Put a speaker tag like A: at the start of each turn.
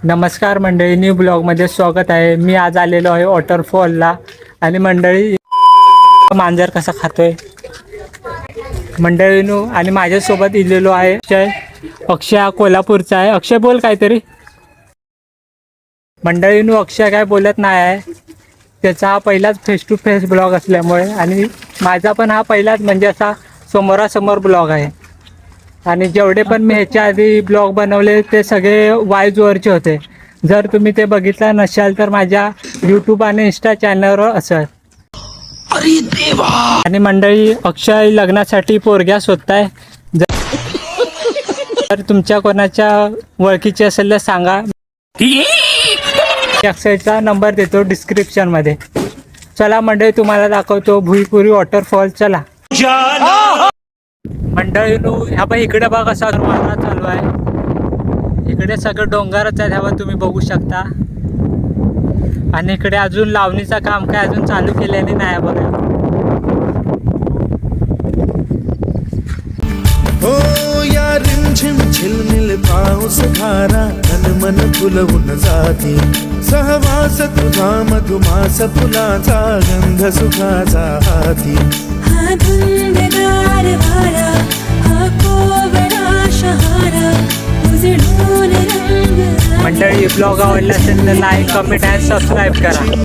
A: नमस्कार मंडळी, न्यू ब्लॉगमध्ये स्वागत आहे. मी आज आलेलो आहे वॉटरफॉलला आणि मंडळी मांजर कसा खातोय मंडळीनू. आणि माझ्यासोबत इलेलो आहे अक्षय हा कोल्हापूरचा आहे. अक्षय बोल काहीतरी. मंडळीनू अक्षय काय बोलत नाही आहे. त्याचा हा पहिलाच फेस टू फेस ब्लॉग असल्यामुळे आणि माझा पण हा पहिलाच म्हणजे असा समोरासमोर ब्लॉग आहे. आणि जेवढे पण मी ह्याच्या आधी ब्लॉग बनवले ते सगळे वायजवरचे होते. जर तुम्ही ते बघितलं नसाल तर माझ्या यूट्यूब आणि इंस्टा चॅनलवर असेल.
B: अरे देवा.
A: आणि मंडळी अक्षय लग्नासाठी पोरग्या शोधताय. जर तुमच्या कोणाच्या ओळखीचे असेल तर सांगा. अक्षयचा नंबर देतो डिस्क्रिप्शनमध्ये. चला मंडळी, तुम्हाला दाखवतो भुईपुरी वॉटरफॉल. चला मंडळीनू, ह्या बाई इकडे बघा कसा वारा चालू आहे. इकडे सगळं डोंगरच आहे, ह्यावर तुम्ही बघू शकता. आणि इकडे अजून लावणीचं काम काय अजून चालू केलेले नाही बघा.
B: हो या रिमझिम झिलमिल पाऊस धारा तन मन फुलवून जाती. सहवास तुझा मधुमास फुलाचा गंध सुखाचा हाती.
C: हा धुंदगार वारा, हा कोवळा शहारा, उजळून रंग.
A: मंडळी, ब्लॉग आवडला असेल तर लाईक, कमेंट आणि सबस्क्राईब करा.